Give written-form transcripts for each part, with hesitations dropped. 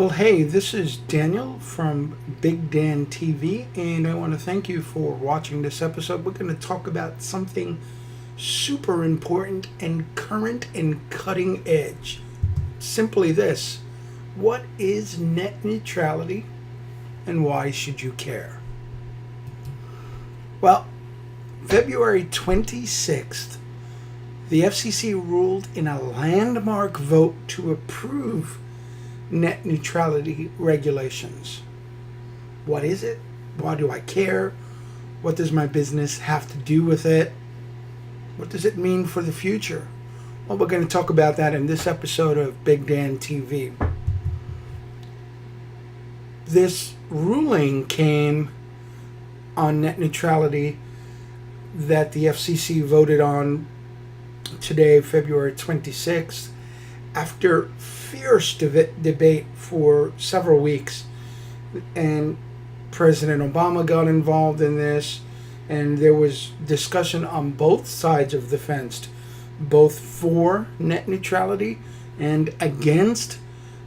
Well, hey, this is Daniel from BigDanTV, and I want to thank you for watching this episode. We're going to talk about something super important and current and cutting edge. Simply this: what is net neutrality and why should you care? Well, February 26th, the FCC ruled in a landmark vote to approve net neutrality regulations. What is it? Why do I care? What does my business have to do with it? What does it mean for the future? Well, we're going to talk about that in this episode of Big Dan TV. This ruling came on net neutrality that the FCC voted on today, February 26th, after fierce debate for several weeks. And President Obama got involved in this, and there was discussion on both sides of the fence, both for net neutrality and against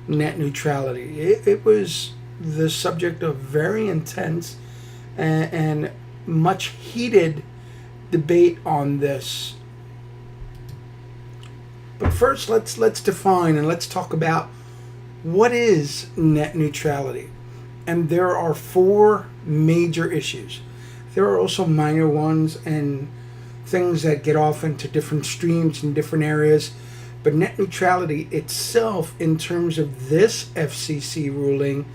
net neutrality. It was the subject of very intense and much heated debate on this. But first, let's define and let's talk about what is net neutrality. And there are four major issues. There are also minor ones and things that get off into different streams in different areas. But net neutrality itself, in terms of this FCC ruling,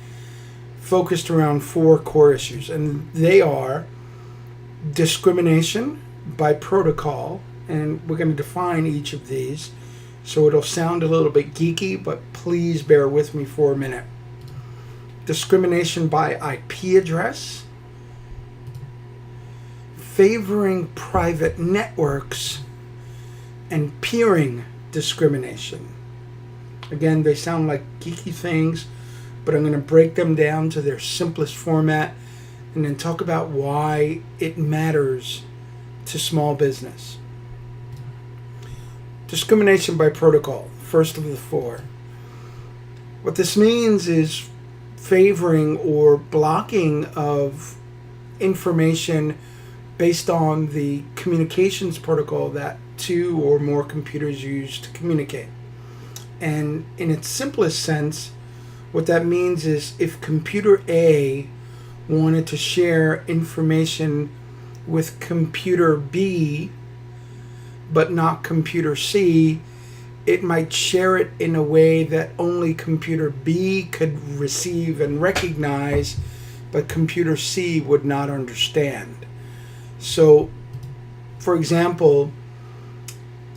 focused around four core issues. And they are discrimination by protocol. And we're going to define each of these. So it'll sound a little bit geeky, but please bear with me for a minute. Discrimination by IP address, favoring private networks, and peering discrimination. Again, they sound like geeky things, but I'm going to break them down to their simplest format and then talk about why it matters to small business. Discrimination by protocol, first of the four. What this means is favoring or blocking of information based on the communications protocol that two or more computers use to communicate. And in its simplest sense, what that means is if computer A wanted to share information with computer B, but not computer C, it might share it in a way that only computer B could receive and recognize, but computer C would not understand. So, for example,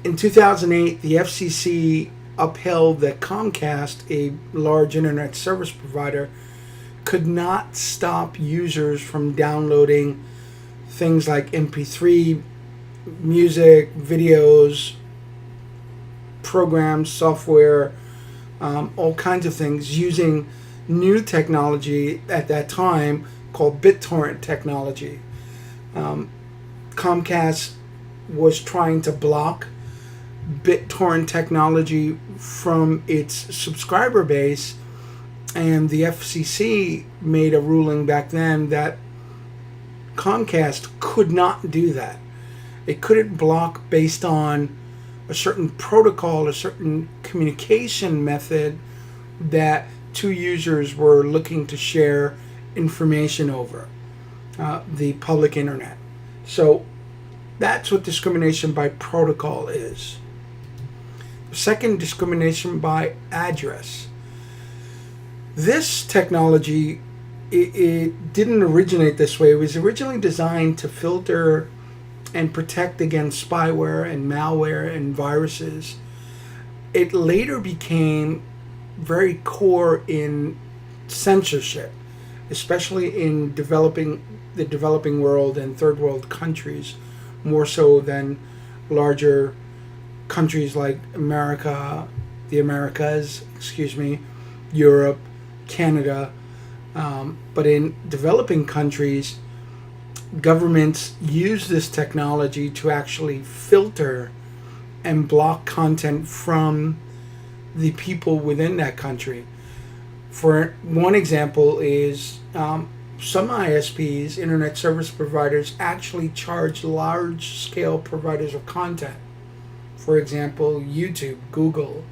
in 2008, the FCC upheld that Comcast, a large internet service provider, could not stop users from downloading things like MP3 music, videos, programs, software, all kinds of things using new technology at that time called BitTorrent technology. Comcast was trying to block BitTorrent technology from its subscriber base, and the FCC made a ruling back then that Comcast could not do that. It couldn't block based on a certain protocol, a certain communication method that two users were looking to share information over the public internet. So that's what discrimination by protocol is. Second, discrimination by address. This technology, it didn't originate this way. It was originally designed to filter and protect against spyware and malware and viruses. It later became very core in censorship, especially in the developing world and third world countries, more so than larger countries like the Americas, Europe, Canada. But in developing countries, governments use this technology to actually filter and block content from the people within that country. For one example is some ISPs, internet service providers, actually charge large-scale providers of content. For example, YouTube, Google,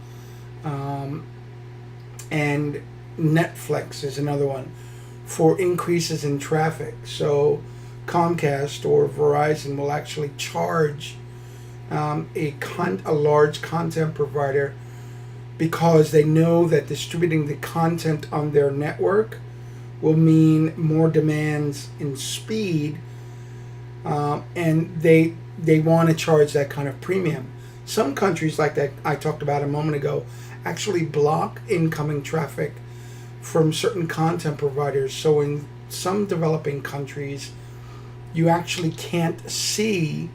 and Netflix is another one, for increases in traffic. So Comcast or Verizon will actually charge a large content provider because they know that distributing the content on their network will mean more demands in speed, and they want to charge that kind of premium. Some countries, like that I talked about a moment ago, actually block incoming traffic from certain content providers. So in some developing countries, you actually can't see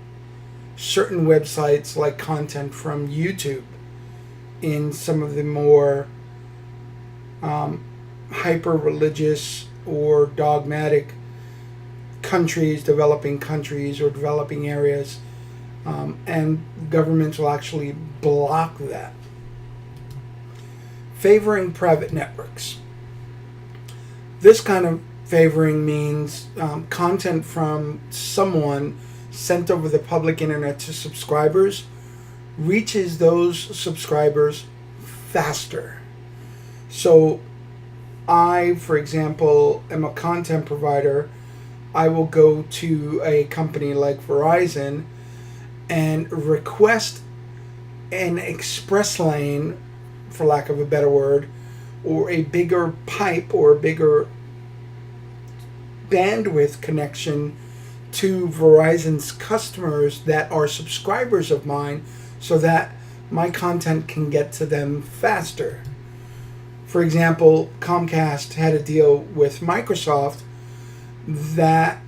certain websites like content from YouTube. In some of the more hyper-religious or dogmatic countries, developing countries or developing areas, and governments will actually block that. Favoring private networks. This kind of favoring means content from someone sent over the public internet to subscribers reaches those subscribers faster. So I, for example, am a content provider. I will go to a company like Verizon and request an express lane, for lack of a better word, or a bigger pipe or a bigger bandwidth connection to Verizon's customers that are subscribers of mine, so that my content can get to them faster. For example, Comcast had a deal with Microsoft that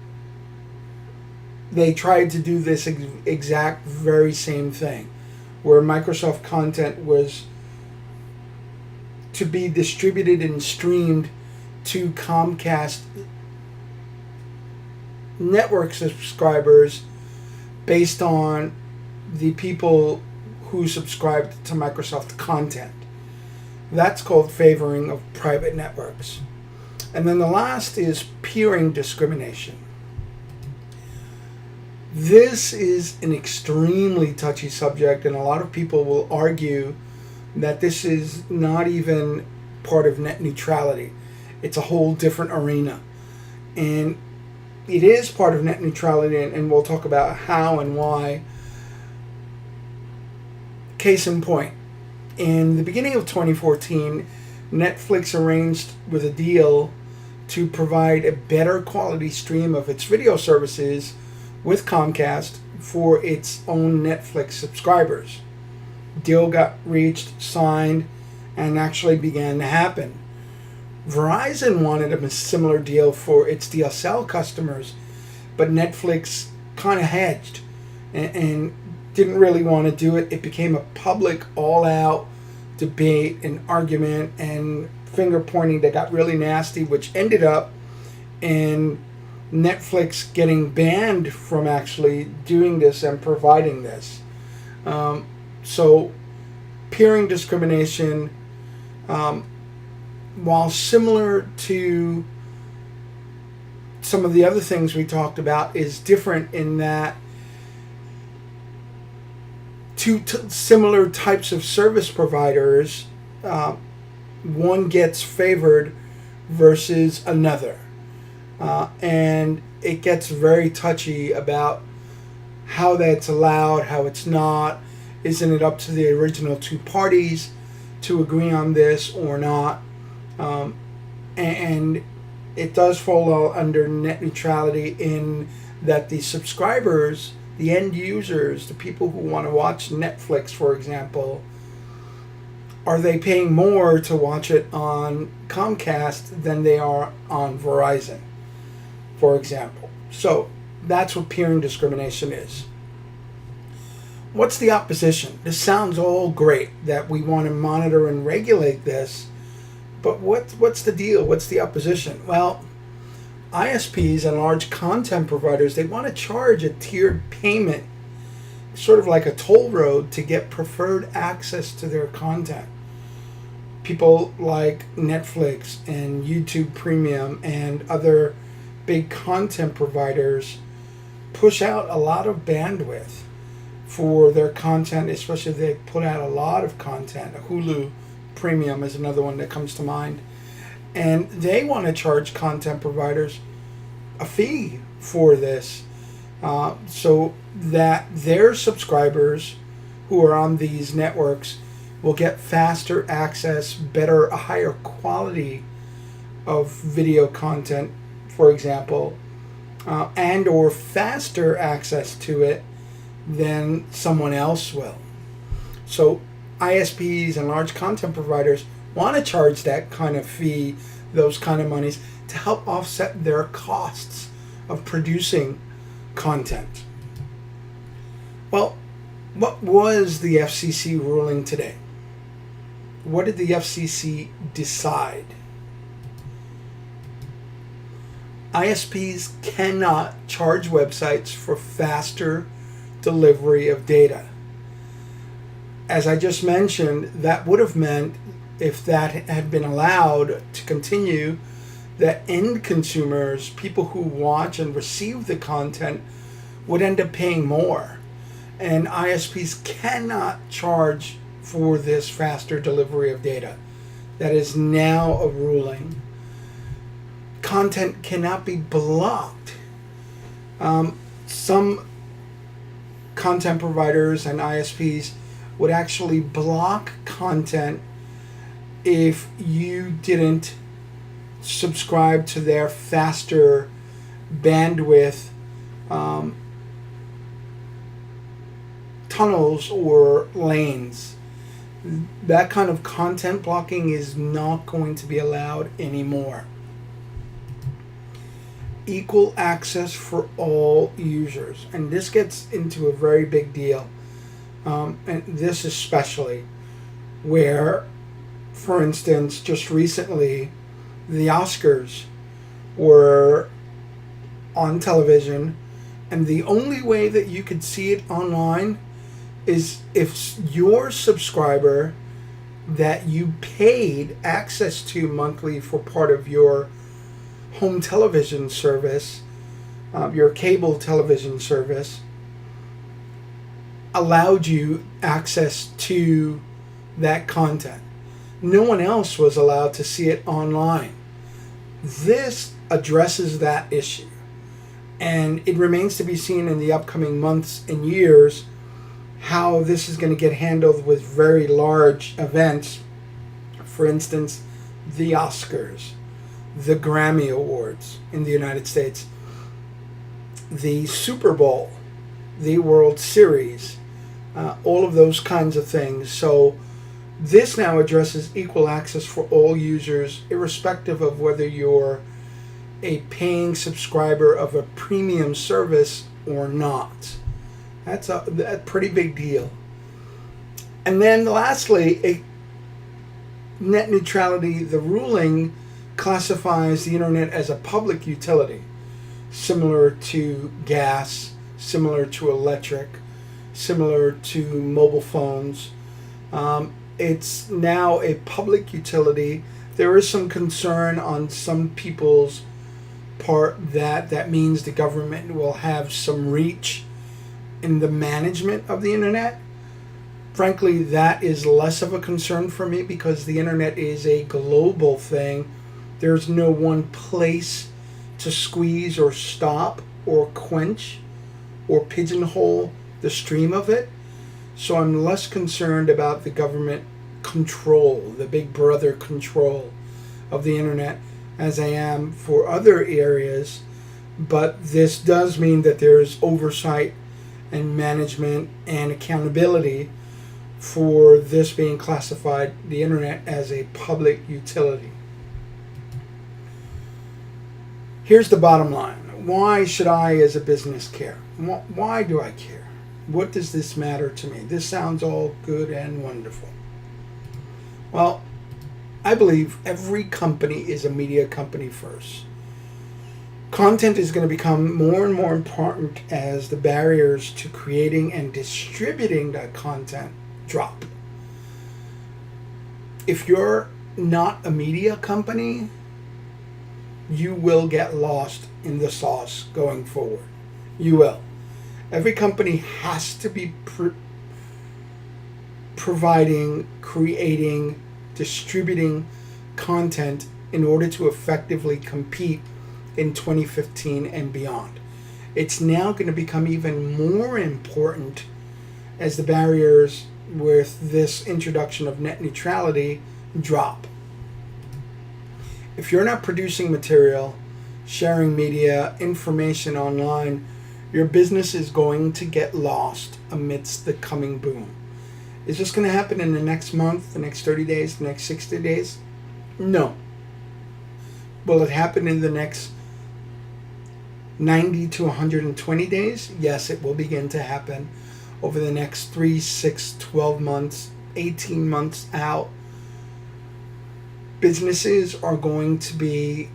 they tried to do this exact very same thing, where Microsoft content was to be distributed and streamed to Comcast network subscribers based on the people who subscribed to Microsoft content. That's called favoring of private networks. And then the last is peering discrimination. This is an extremely touchy subject, and a lot of people will argue that this is not even part of net neutrality. It's a whole different arena. And it is part of net neutrality, and we'll talk about how and why. Case in point, in the beginning of 2014, Netflix arranged with a deal to provide a better quality stream of its video services with Comcast for its own Netflix subscribers. Deal got reached, signed, and actually began to happen. Verizon wanted a similar deal for its DSL customers, but Netflix kind of hedged and didn't really want to do it. It became a public, all-out debate and argument and finger-pointing that got really nasty, which ended up in Netflix getting banned from actually doing this and providing this. So, peering discrimination, while similar to some of the other things we talked about, is different in that two similar types of service providers, one gets favored versus another. And it gets very touchy about how that's allowed, how it's not. Isn't it up to the original two parties to agree on this or not? And it does fall under net neutrality in that the subscribers, the end users, the people who want to watch Netflix, for example, are they paying more to watch it on Comcast than they are on Verizon, for example? So that's what peering discrimination is. What's the opposition? This sounds all great that we want to monitor and regulate this, but what's the deal? What's the opposition? Well, ISPs and large content providers, they want to charge a tiered payment, sort of like a toll road, to get preferred access to their content. people like Netflix and YouTube Premium and other big content providers push out a lot of bandwidth for their content, especially if they put out a lot of content. Hulu Premium is another one that comes to mind. And they want to charge content providers a fee for this, so that their subscribers who are on these networks will get faster access, better, a higher quality of video content, for example, and or faster access to it than someone else will. So ISPs and large content providers want to charge that kind of fee, those kind of monies, to help offset their costs of producing content. Well, what was the FCC ruling today? What did the FCC decide? ISPs cannot charge websites for faster delivery of data. As I just mentioned, that would have meant, if that had been allowed to continue, that end consumers, people who watch and receive the content, would end up paying more. And ISPs cannot charge for this faster delivery of data. That is now a ruling. Content cannot be blocked. Some content providers and ISPs would actually block content if you didn't subscribe to their faster bandwidth tunnels or lanes. That kind of content blocking is not going to be allowed anymore. Equal access for all users. And this gets into a very big deal. And this especially, where, for instance, just recently, the Oscars were on television, and the only way that you could see it online is if your subscriber that you paid access to monthly for part of your home television service, your cable television service, allowed you access to that content. No one else was allowed to see it online. This addresses that issue, and it remains to be seen in the upcoming months and years how this is going to get handled with very large events. For instance, the Oscars, the Grammy Awards in the United States, the Super Bowl, the World Series, all of those kinds of things. So this now addresses equal access for all users, irrespective of whether you're a paying subscriber of a premium service or not. That's a pretty big deal. And then lastly, net neutrality, the ruling classifies the internet as a public utility, similar to gas, similar to electric, similar to mobile phones. It's now a public utility. There is some concern on some people's part that means the government will have some reach in the management of the internet. Frankly, that is less of a concern for me, because the internet is a global thing. There's no one place to squeeze or stop or quench or pigeonhole the stream of it. So I'm less concerned about the government control, the big brother control of the internet, as I am for other areas. But this does mean that there's oversight and management and accountability for this being classified, the internet, as a public utility. Here's the bottom line. Why should I as a business care? Why do I care? What does this matter to me? This sounds all good and wonderful. Well, I believe every company is a media company first. Content is going to become more and more important as the barriers to creating and distributing that content drop. If you're not a media company, you will get lost in the sauce going forward. You will. Every company has to be providing, creating, distributing content in order to effectively compete in 2015 and beyond. It's now going to become even more important as the barriers with this introduction of net neutrality drop. If you're not producing material, sharing media, information online, your business is going to get lost amidst the coming boom. Is this going to happen in the next month, the next 30 days, the next 60 days? No. Will it happen in the next 90 to 120 days? Yes, it will begin to happen over the next 3, 6, 12 months, 18 months out. Businesses are going to be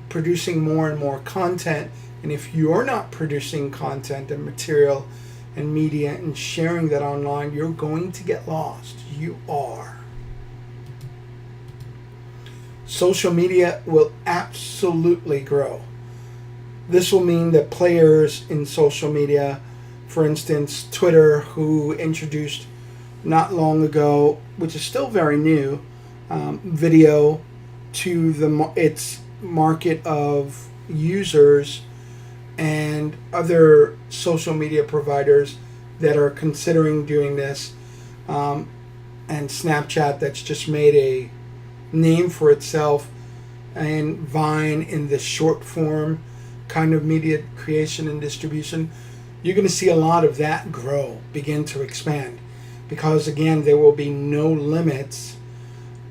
producing more and more content, and if you're not producing content and material and media and sharing that online, you're going to get lost. You are. Social media will absolutely grow. This will mean that players in social media, for instance, Twitter, who introduced not long ago, which is still very new, video to its market of users, and other social media providers that are considering doing this, and Snapchat that's just made a name for itself, and Vine in the short form kind of media creation and distribution. You're going to see a lot of that begin to expand, because again, there will be no limits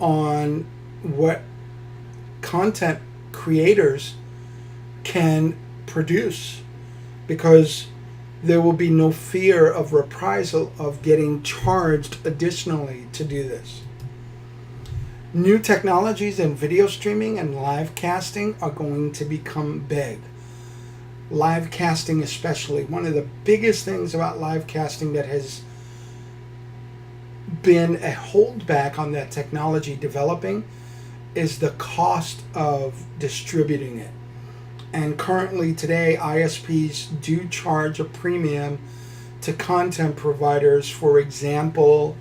on what content creators can produce, because there will be no fear of reprisal of getting charged additionally to do this. New technologies in video streaming and live casting are going to become big. Live casting especially. One of the biggest things about live casting that has been a holdback on that technology developing is the cost of distributing it. And currently today, ISPs do charge a premium to content providers. For example,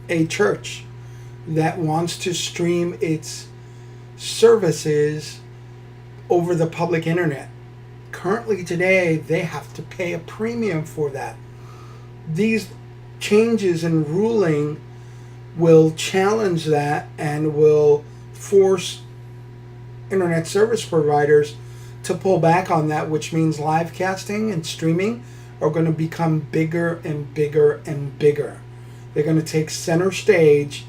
a church that wants to stream its services over the public internet. Currently today, they have to pay a premium for that. These changes in ruling will challenge that and will force internet service providers to pull back on that, which means live casting and streaming are going to become bigger and bigger and bigger. They're going to take center stage,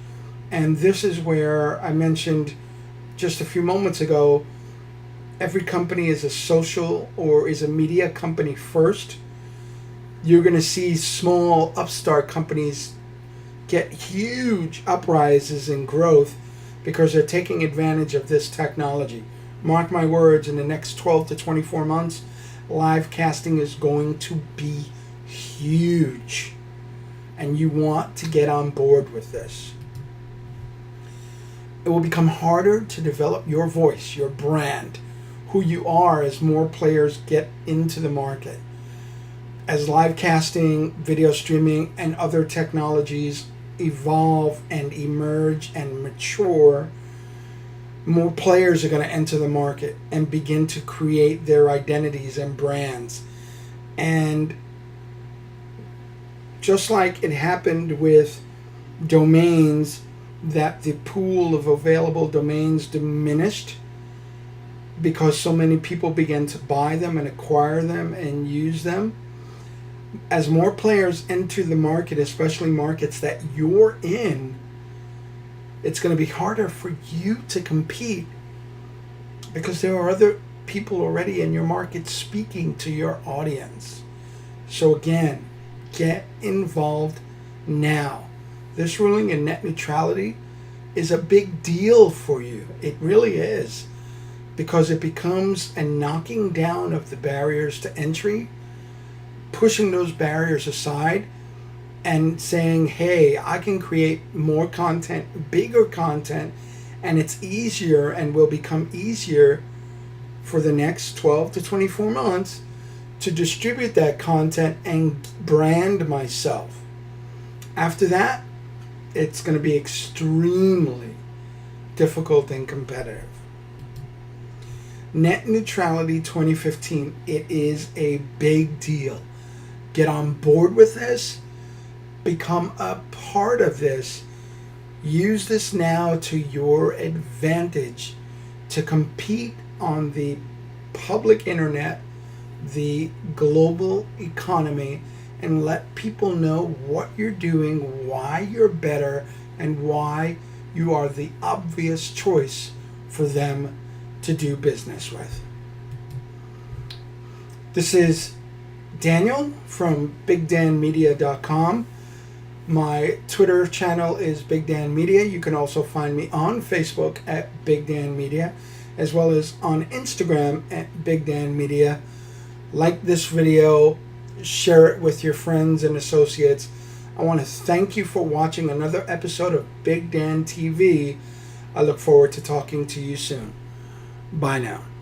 and this is where I mentioned just a few moments ago, every company is a social or is a media company first. You're going to see small upstart companies get huge uprises in growth because they're taking advantage of this technology. Mark my words, in the next 12 to 24 months, live casting is going to be huge. And you want to get on board with this. It will become harder to develop your voice, your brand, who you are, as more players get into the market. As live casting, video streaming, and other technologies evolve and emerge and mature, more players are going to enter the market and begin to create their identities and brands. And just like it happened with domains, that the pool of available domains diminished because so many people began to buy them and acquire them and use them. As more players enter the market, especially markets that you're in, it's going to be harder for you to compete because there are other people already in your market speaking to your audience. So again, get involved now. This ruling in net neutrality is a big deal for you. It really is, because it becomes a knocking down of the barriers to entry, pushing those barriers aside and saying, hey, I can create more content, bigger content, And it's easier and will become easier for the next 12 to 24 months to distribute that content and brand myself. After that, it's going to be extremely difficult and competitive. Net Neutrality 2015, it is a big deal. Get on board with this. Become a part of this. Use this now to your advantage to compete on the public internet, the global economy, and let people know what you're doing, why you're better, and why you are the obvious choice for them to do business with. This is Daniel from BigDanMedia.com. My Twitter channel is BigDanMedia. You can also find me on Facebook at BigDanMedia, as well as on Instagram at BigDanMedia. Like this video, share it with your friends and associates. I want to thank you for watching another episode of BigDanTV. I look forward to talking to you soon. Bye now.